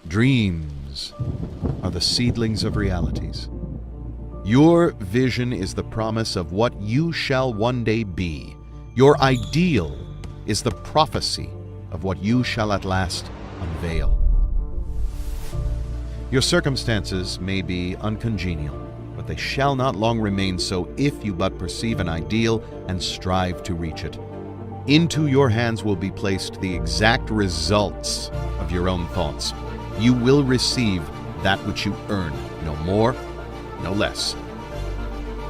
Dreams are the seedlings of realities. Your vision is the promise of what you shall one day be. Your ideal is the prophecy of what you shall at last unveil. Your circumstances may be uncongenial, but they shall not long remain so if you but perceive an ideal and strive to reach it. Into your hands will be placed the exact results of your own thoughts. You will receive that which you earn, no more, no less.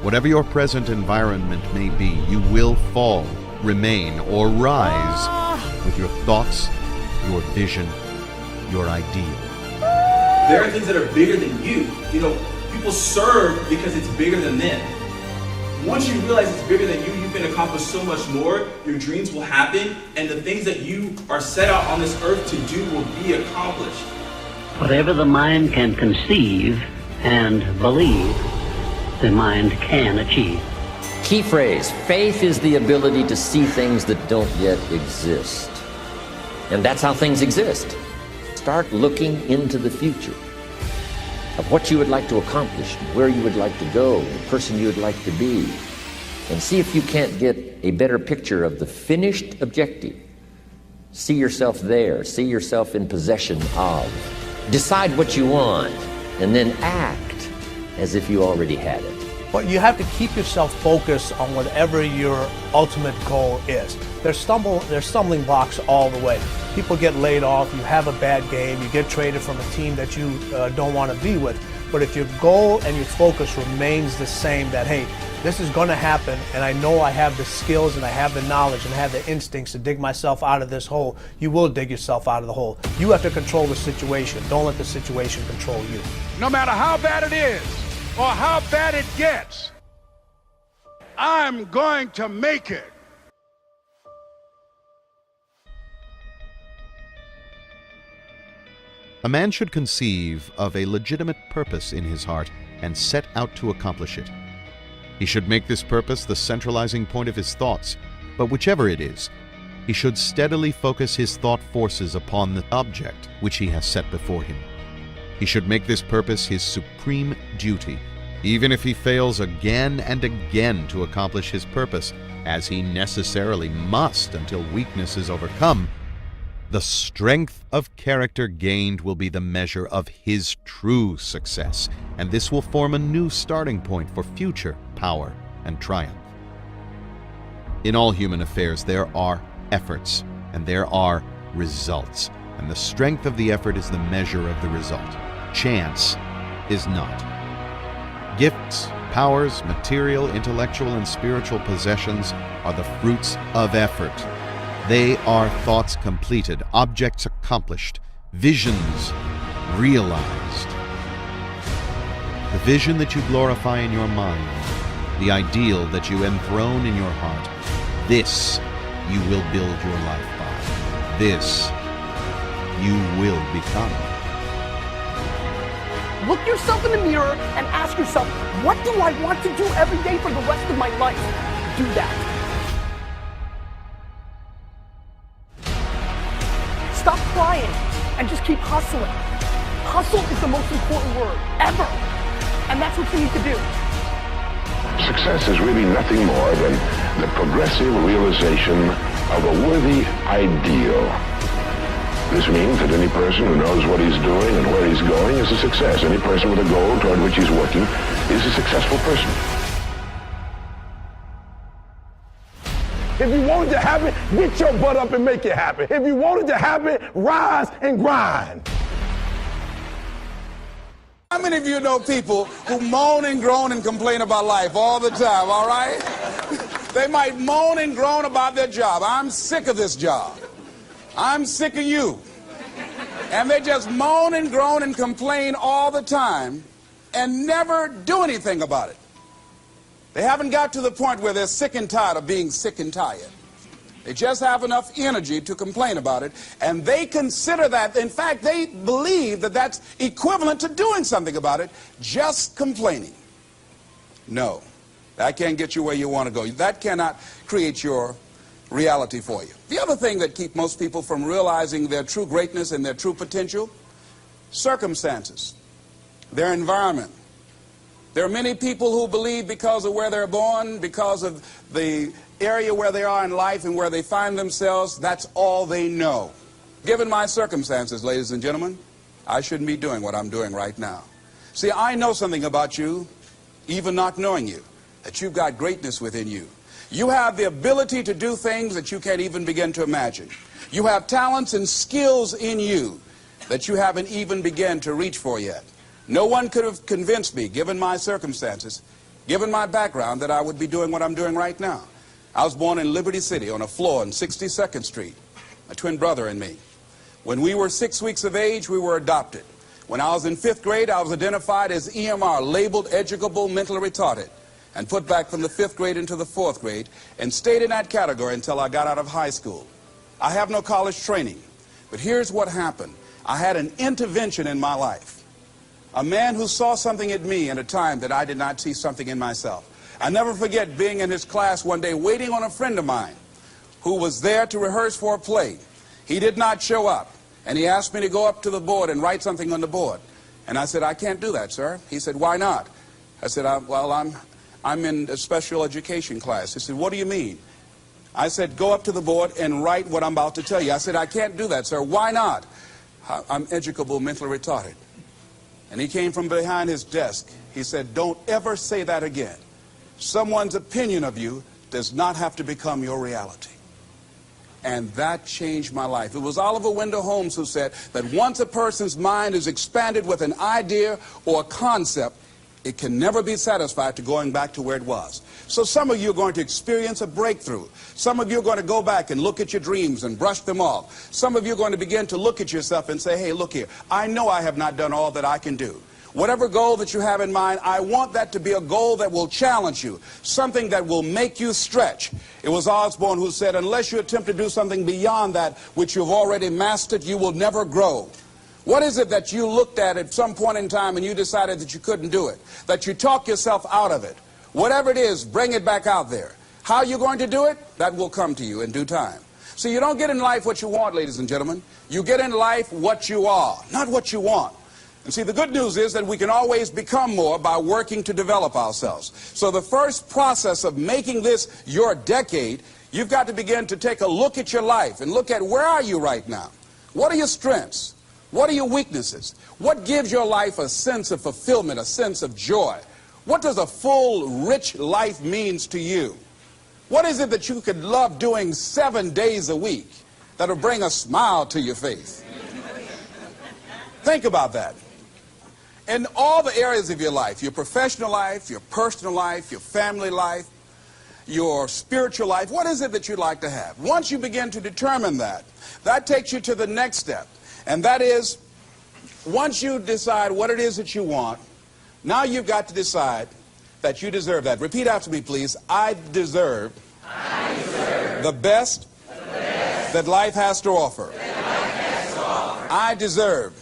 Whatever your present environment may be, you will fall, remain, or rise with your thoughts, your vision, your ideal. There are things that are bigger than you. You know, people serve because it's bigger than them. Once you realize it's bigger than you can accomplish so much more. Your dreams will happen, and the things that you are set out on this earth to do will be accomplished. Whatever the mind can conceive and believe, the mind can achieve. Key phrase, faith is the ability to see things that don't yet exist. And that's how things exist. Start looking into the future of what you would like to accomplish, where you would like to go, the person you would like to be, and see if you can't get a better picture of the finished objective. See yourself there, see yourself in possession of. Decide what you want, and then act as if you already had it. But you have to keep yourself focused on whatever your ultimate goal is. There's stumbling blocks all the way. People get laid off, you have a bad game, you get traded from a team that you don't want to be with. But if your goal and your focus remains the same, that hey, this is going to happen, and I know I have the skills and I have the knowledge and I have the instincts to dig myself out of this hole, you will dig yourself out of the hole. You have to control the situation. Don't let the situation control you. No matter how bad it is or how bad it gets, I'm going to make it. A man should conceive of a legitimate purpose in his heart and set out to accomplish it. He should make this purpose the centralizing point of his thoughts, but whichever it is, he should steadily focus his thought forces upon the object which he has set before him. He should make this purpose his supreme duty, even if he fails again and again to accomplish his purpose, as he necessarily must until weakness is overcome. The strength of character gained will be the measure of his true success, and this will form a new starting point for future power and triumph. In all human affairs, there are efforts and there are results, and the strength of the effort is the measure of the result. Chance is not. Gifts, powers, material, intellectual, and spiritual possessions are the fruits of effort. They are thoughts completed, objects accomplished, visions realized. The vision that you glorify in your mind, the ideal that you enthrone in your heart, this you will build your life by. This you will become. Look yourself in the mirror and ask yourself, what do I want to do every day for the rest of my life? Do that. Stop crying and just keep hustling. Hustle is the most important word ever. And that's what you need to do. Success is really nothing more than the progressive realization of a worthy ideal. This means that any person who knows what he's doing and where he's going is a success. Any person with a goal toward which he's working is a successful person. If you want it to happen, get your butt up and make it happen. If you want it to happen, rise and grind. How many of you know people who moan and groan and complain about life all the time, all right? They might moan and groan about their job. I'm sick of this job. I'm sick of you. And they just moan and groan and complain all the time and never do anything about it. They haven't got to the point where they're sick and tired of being sick and tired. They just have enough energy to complain about it, and they consider that, in fact, they believe that that's equivalent to doing something about it, just complaining. No, that can't get you where you want to go. That cannot create your reality for you. The other thing that keeps most people from realizing their true greatness and their true potential, circumstances, their environment. There are many people who believe because of where they're born, because of the area where they are in life and where they find themselves, that's all they know. Given my circumstances, ladies and gentlemen, I shouldn't be doing what I'm doing right now. See, I know something about you, even not knowing you, that you've got greatness within you. You have the ability to do things that you can't even begin to imagine. You have talents and skills in you that you haven't even begun to reach for yet. No one could have convinced me, given my circumstances, given my background, that I would be doing what I'm doing right now. I was born in Liberty City on a floor on 62nd Street, my twin brother and me. When we were 6 weeks of age, we were adopted. When I was in 5th grade, I was identified as EMR, labeled educable mentally retarded, and put back from the 5th grade into the 4th grade, and stayed in that category until I got out of high school. I have no college training, but here's what happened. I had an intervention in my life. A man who saw something in me at a time that I did not see something in myself. I never forget being in his class one day waiting on a friend of mine who was there to rehearse for a play. He did not show up, and he asked me to go up to the board and write something on the board. And I said, I can't do that, sir. He said, why not? I said, I'm in a special education class. He said, what do you mean? I said, go up to the board and write what I'm about to tell you. I said, I can't do that, sir. Why not? I'm educable mentally retarded. And he came from behind his desk. He said, don't ever say that again. Someone's opinion of you does not have to become your reality. And that changed my life. It was Oliver Wendell Holmes who said that once a person's mind is expanded with an idea or a concept, it can never be satisfied to going back to where it was. So some of you are going to experience a breakthrough. Some of you are going to go back and look at your dreams and brush them off. Some of you are going to begin to look at yourself and say, hey, look here, I know I have not done all that I can do. Whatever goal that you have in mind, I want that to be a goal that will challenge you, something that will make you stretch. It was Osborne who said, unless you attempt to do something beyond that which you've already mastered, you will never grow. What is it that you looked at some point in time and you decided that you couldn't do it, that you talk yourself out of it? Whatever it is, bring it back out there. How are you going to do it? That will come to you in due time. So you don't get in life what you want, ladies and gentlemen. You get in life what you are, not what you want. And see, the good news is that we can always become more by working to develop ourselves. So the first process of making this your decade, you've got to begin to take a look at your life and look at where are you right now? What are your strengths? What are your weaknesses? What gives your life a sense of fulfillment, a sense of joy? What does a full, rich life means to you? What is it that you could love doing 7 days a week that'll bring a smile to your face? Think about that. In all the areas of your life, your professional life, your personal life, your family life, your spiritual life, what is it that you'd like to have? Once you begin to determine that, that takes you to the next step. And that is, once you decide what it is that you want, now you've got to decide that you deserve that. Repeat after me, please. I deserve the best that life has to offer. I deserve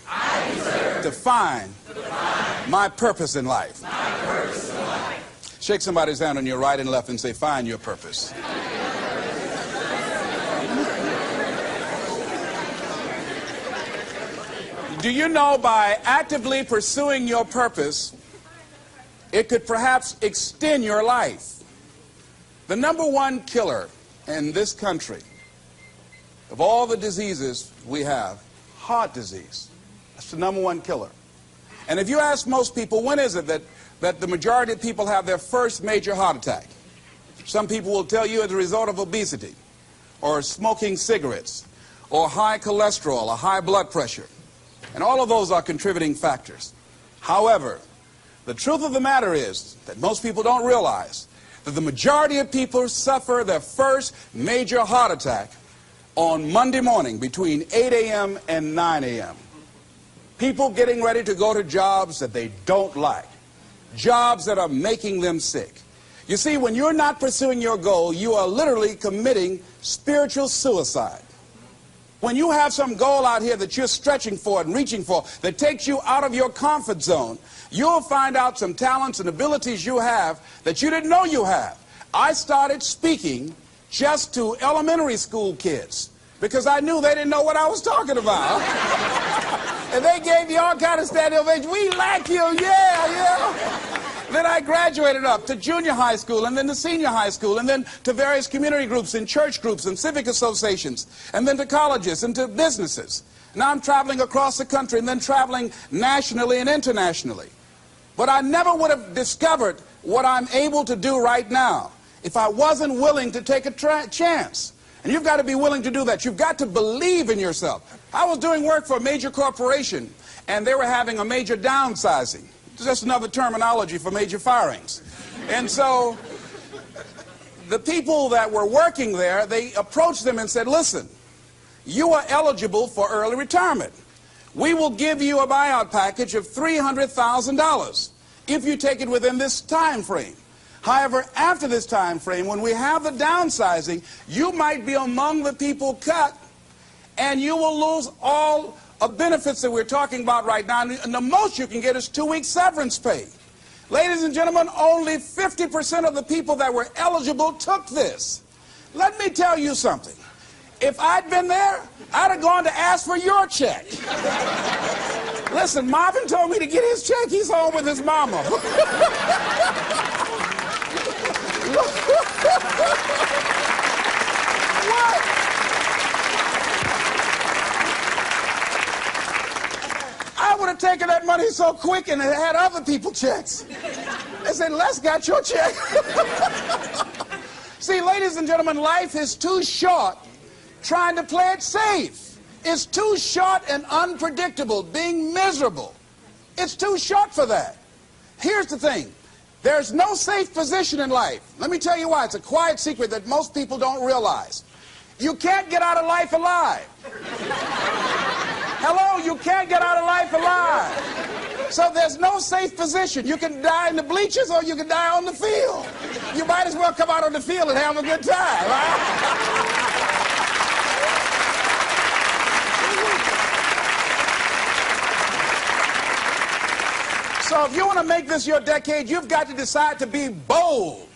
to find my purpose in life. Shake somebody's hand on your right and left and say, find your purpose. Do you know by actively pursuing your purpose, it could perhaps extend your life? The number one killer in this country of all the diseases we have, heart disease. That's the number one killer. And if you ask most people, when is it that the majority of people have their first major heart attack? Some people will tell you as a result of obesity, or smoking cigarettes, or high cholesterol, or high blood pressure. And all of those are contributing factors. However, the truth of the matter is that most people don't realize that the majority of people suffer their first major heart attack on Monday morning between 8 a.m. and 9 a.m. People getting ready to go to jobs that they don't like, jobs that are making them sick. You see, when you're not pursuing your goal, you are literally committing spiritual suicide. When you have some goal out here that you're stretching for and reaching for that takes you out of your comfort zone, you'll find out some talents and abilities you have that you didn't know you have. I started speaking just to elementary school kids because I knew they didn't know what I was talking about. And they gave me all kind of standing ovation. We like you, yeah. Then I graduated up to junior high school, and then to senior high school, and then to various community groups and church groups and civic associations, and then to colleges and to businesses. Now I'm traveling across the country and then traveling nationally and internationally. But I never would have discovered what I'm able to do right now if I wasn't willing to take a chance. And you've got to be willing to do that. You've got to believe in yourself. I was doing work for a major corporation, and they were having a major downsizing. It's just another terminology for major firings. And so the people that were working there, they approached them and said, listen, you are eligible for early retirement. We will give you a buyout package of $300,000 if you take it within this time frame. However, after this time frame, when we have the downsizing, you might be among the people cut, and you will lose all of benefits that we're talking about right now, and the most you can get is 2 weeks severance pay. Ladies and gentlemen, only 50% of the people that were eligible took this. Let me tell you something. If I'd been there, I'd have gone to ask for your check. Listen, Marvin told me to get his check. He's home with his mama. What? I would have taken that money so quick and had other people checks. I said, Les got your check. See, ladies and gentlemen, life is too short trying to play it safe. It's too short and unpredictable, being miserable. It's too short for that. Here's the thing. There's no safe position in life. Let me tell you why. It's a quiet secret that most people don't realize. You can't get out of life alive. Hello, you can't get out of life alive. So there's no safe position. You can die in the bleachers or you can die on the field. You might as well come out on the field and have a good time, right? So if you want to make this your decade, you've got to decide to be bold.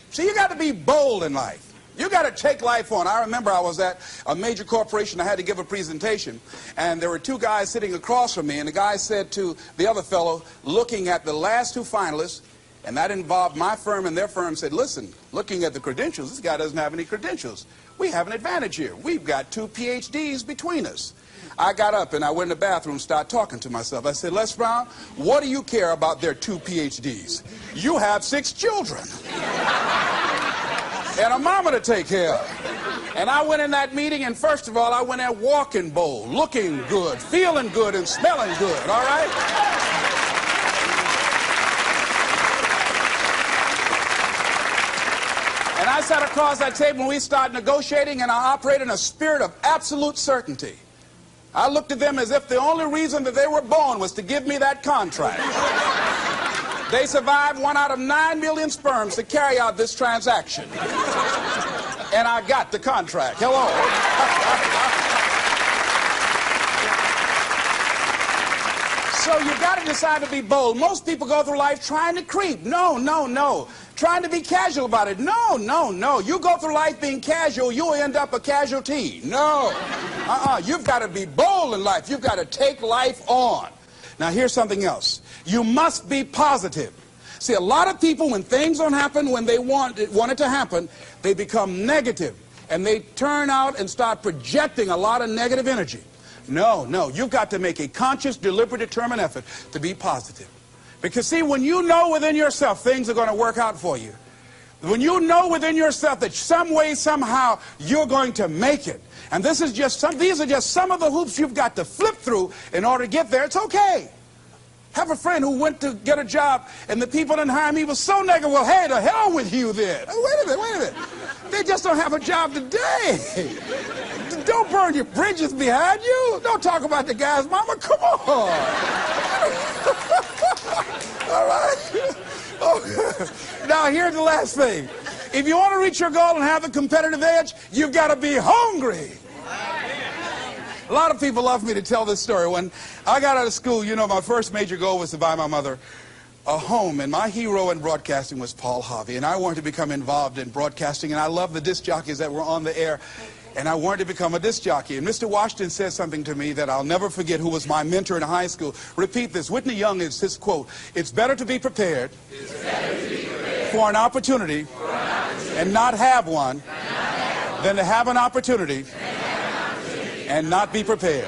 See, you got to be bold in life. You got to take life on. I remember I was at a major corporation. I had to give a presentation, and there were two guys sitting across from me, and the guy said to the other fellow, looking at the last two finalists, and that involved my firm and their firm, said, listen, looking at the credentials, this guy doesn't have any credentials. We have an advantage here. We've got 2 PhDs between us. I got up and I went in the bathroom and started talking to myself. I said, Les Brown, what do you care about their 2 PhDs? You have 6 children. And a mama to take care of. And I went in that meeting, and first of all, I went there walking bold, looking good, feeling good, and smelling good, all right? And I sat across that table, and we started negotiating, and I operated in a spirit of absolute certainty. I looked at them as if the only reason that they were born was to give me that contract. They survived 1 out of 9 million sperms to carry out this transaction. And I got the contract. Hello. So you've got to decide to be bold. Most people go through life trying to creep. No, no, no. Trying to be casual about it. No, no, no. You go through life being casual, you'll end up a casualty. No. You've got to be bold in life. You've got to take life on. Now, here's something else. You must be positive. See, a lot of people, when things don't happen when they want it to happen, they become negative, and they turn out and start projecting a lot of negative energy. No, no, you've got to make a conscious, deliberate, determined effort to be positive. Because, see, when you know within yourself things are going to work out for you, when you know within yourself that some way, somehow, you're going to make it, and these are just some of the hoops you've got to flip through in order to get there, it's okay. Have a friend who went to get a job, and the people didn't hire him. He was so negative. Well, hey, to hell with you then. Wait a minute. They just don't have a job today. Don't burn your bridges behind you. Don't talk about the guy's mama. Come on. All right? Oh. Now, here's the last thing. If you want to reach your goal and have a competitive edge, you've got to be hungry. A lot of people love me to tell this story. When I got out of school, you know, my first major goal was to buy my mother a home, and my hero in broadcasting was Paul Harvey, and I wanted to become involved in broadcasting, and I loved the disc jockeys that were on the air. and I wanted to become a disc jockey. And Mr. Washington said something to me that I'll never forget, who was my mentor in high school. Repeat this. Whitney Young is his quote. It's better to be prepared, for an opportunity, and not have one, than to have an opportunity and not be prepared.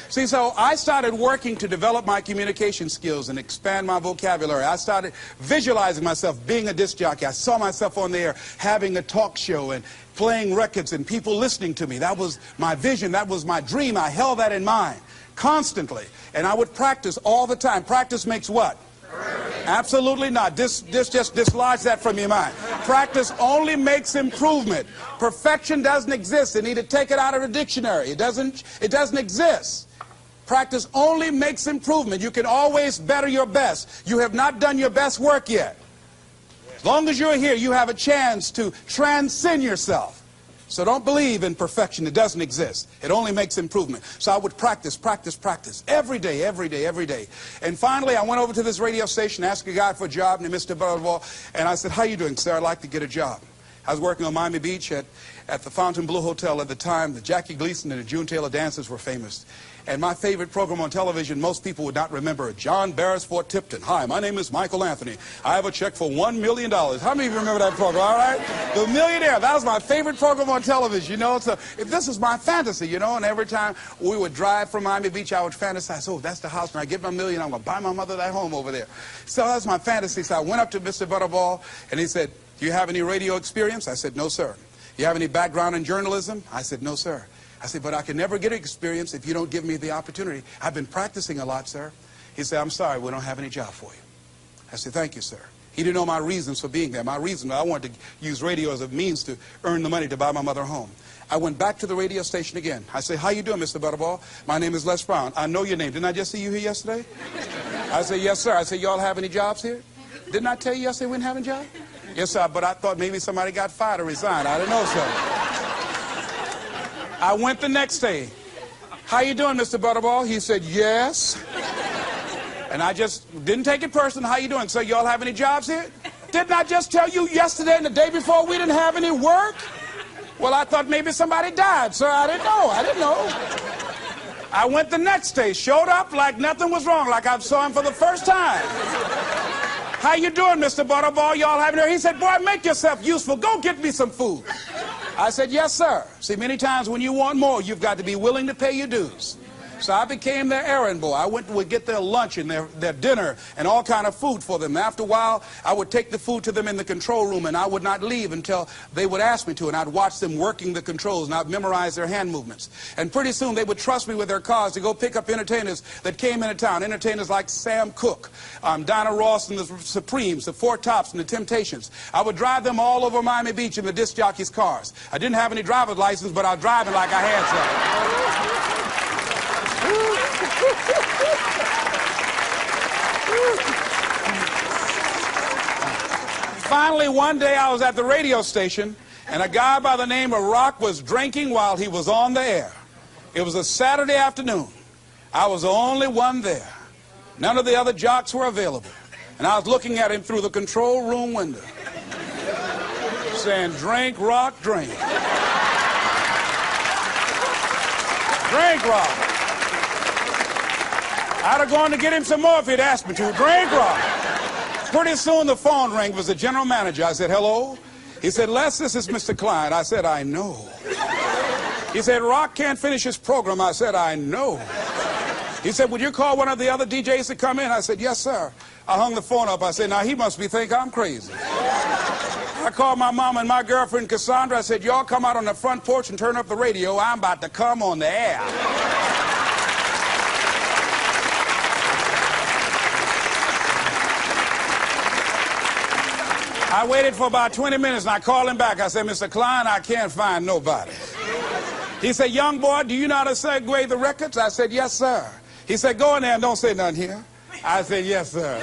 See, so I started working to develop my communication skills and expand my vocabulary. I started visualizing myself being a disc jockey. I saw myself on the air having a talk show and playing records and people listening to me. That was my vision. That was my dream. I held that in mind constantly. And I would practice all the time. Practice makes what? Absolutely not. Just dislodge that from your mind. Practice only makes improvement. Perfection doesn't exist. They need to take it out of the dictionary. It doesn't exist. Practice only makes improvement. You can always better your best. You have not done your best work yet. As long as you're here, you have a chance to transcend yourself. So don't believe in perfection. It doesn't exist. It only makes improvement. So I would practice every day. And finally, I went over to this radio station, asked a guy for a job named Mr. Butterball, and I said, how you doing, sir? I'd like to get a job. I was working on Miami Beach at the Fontainebleau Hotel at the time. The Jackie Gleason and the June Taylor dances were famous. And my favorite program on television, most people would not remember it. John Beresford Tipton. Hi, my name is Michael Anthony. I have a check for $1 million. How many of you remember that program, all right? The Millionaire. That was my favorite program on television, you know. So this is my fantasy, you know. And every time we would drive from Miami Beach, I would fantasize, oh, that's the house. When I get my million, I'm going to buy my mother that home over there. So that's my fantasy. So I went up to Mr. Butterball, and he said, do you have any radio experience? I said, no, sir. You have any background in journalism? I said, no, sir. I said, but I can never get experience if you don't give me the opportunity. I've been practicing a lot, sir. He said, I'm sorry, we don't have any job for you. I said, thank you, sir. He didn't know my reasons for being there. My reason, I wanted to use radio as a means to earn the money to buy my mother a home. I went back to the radio station again. I said, how you doing, Mr. Butterball? My name is Les Brown. I know your name. Didn't I just see you here yesterday? I said, yes, sir. I said, y'all have any jobs here? Didn't I tell you yesterday we didn't have any jobs? Yes, sir, but I thought maybe somebody got fired or resigned. I didn't know, sir. I went the next day. How you doing, Mr. Butterball? He said, yes. And I just didn't take it personal. How you doing? So y'all have any jobs here? Didn't I just tell you yesterday and the day before we didn't have any work? Well, I thought maybe somebody died, sir. I didn't know. I went the next day, showed up like nothing was wrong, like I saw him for the first time. How you doing, Mr. Butterball? Y'all having here? He said, boy, make yourself useful. Go get me some food. I said, yes, sir. See, many times when you want more, you've got to be willing to pay your dues. So I became their errand boy. I would get their lunch and their dinner and all kind of food for them. After a while, I would take the food to them in the control room, and I would not leave until they would ask me to, and I'd watch them working the controls, and I'd memorize their hand movements. And pretty soon, they would trust me with their cars to go pick up entertainers that came into town, entertainers like Sam Cooke, Dinah Ross and the Supremes, the Four Tops and the Temptations. I would drive them all over Miami Beach in the disc jockeys' cars. I didn't have any driver's license, but I was driving like I had some. Finally, one day I was at the radio station, and a guy by the name of Rock was drinking while he was on the air. It was a Saturday afternoon. I was the only one there. None of the other jocks were available. And I was looking at him through the control room window, saying, drink, Rock, drink. Drink, Rock. I'd have gone to get him some more if he'd asked me to. Drink, Rock. Pretty soon the phone rang. It was the general manager. I said, hello? He said, Les, this is Mr. Klein. I said, I know. He said, Rock can't finish his program. I said, I know. He said, would you call one of the other DJs to come in? I said, yes, sir. I hung the phone up. I said, now he must think I'm crazy. I called my mom and my girlfriend, Cassandra. I said, y'all come out on the front porch and turn up the radio. I'm about to come on the air. I waited for about 20 minutes, and I called him back. I said, Mr. Klein, I can't find nobody. He said, young boy, do you know how to segue the records? I said, yes, sir. He said, go in there and don't say nothing here. I said, yes, sir.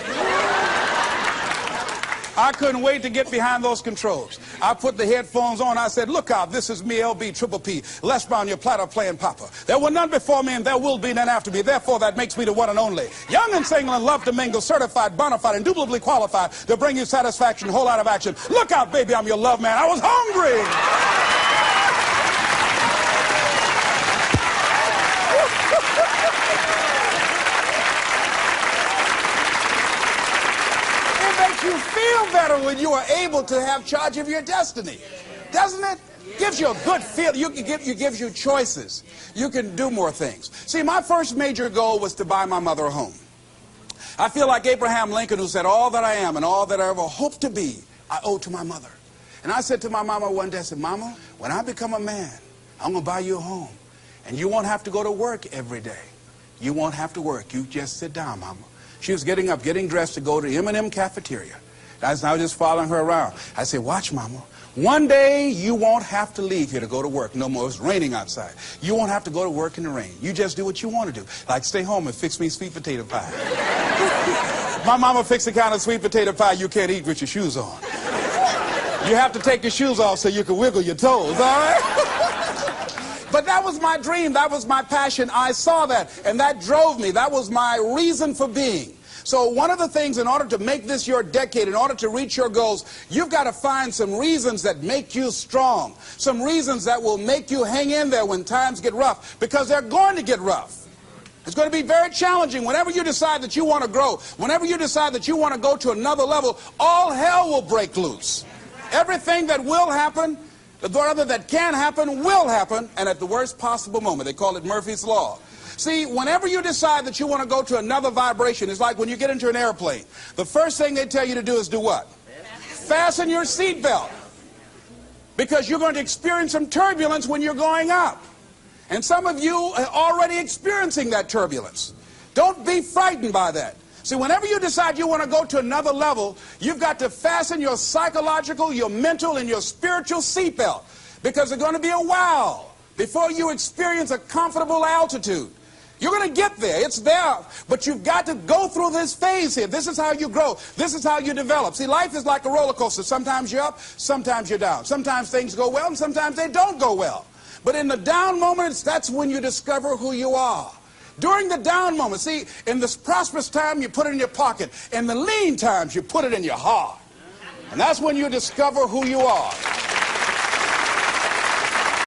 I couldn't wait to get behind those controls. I put the headphones on. I said, look out, this is me, LB, Triple P, Les Brown, your platter playing papa. There were none before me, and there will be none after me. Therefore, that makes me the one and only. Young and single and love to mingle, certified, bona fide, indubitably qualified to bring you satisfaction, whole lot of action. Look out, baby, I'm your love man. I was hungry. feel better when you are able to have charge of your destiny, doesn't it? Gives you a good feel. Gives you choices. You can do more things. See, my first major goal was to buy my mother a home. I feel like Abraham Lincoln, who said, all that I am and all that I ever hope to be, I owe to my mother. And I said to my mama one day, I said, Mama, when I become a man, I'm going to buy you a home. And you won't have to go to work every day. You won't have to work. You just sit down, Mama. She was getting up, getting dressed to go to M&M cafeteria. I was just following her around. I said, watch, Mama. One day you won't have to leave here to go to work no more. It's raining outside. You won't have to go to work in the rain. You just do what you want to do. Like stay home and fix me sweet potato pie. My mama fixed the kind of sweet potato pie you can't eat with your shoes on. You have to take your shoes off so you can wiggle your toes, all right? But that was my dream. That was my passion. I saw that, and that drove me. That was my reason for being. So one of the things, in order to make this your decade, in order to reach your goals, you've got to find some reasons that make you strong, some reasons that will make you hang in there when times get rough, because they're going to get rough. It's going to be very challenging. Whenever you decide that you want to grow, whenever you decide that you want to go to another level, all hell will break loose. Everything that will happen, rather that can happen, will happen, and at the worst possible moment. They call it Murphy's Law. See, whenever you decide that you want to go to another vibration, it's like when you get into an airplane. The first thing they tell you to do is do what? Fasten your seatbelt. Because you're going to experience some turbulence when you're going up. And some of you are already experiencing that turbulence. Don't be frightened by that. See, whenever you decide you want to go to another level, you've got to fasten your psychological, your mental, and your spiritual seatbelt. Because it's going to be a while before you experience a comfortable altitude. You're going to get there. It's there. But you've got to go through this phase here. This is how you grow. This is how you develop. See, life is like a roller coaster. Sometimes you're up, sometimes you're down. Sometimes things go well, and sometimes they don't go well. But in the down moments, that's when you discover who you are. During the down moments, see, in this prosperous time, you put it in your pocket. In the lean times, you put it in your heart. And that's when you discover who you are.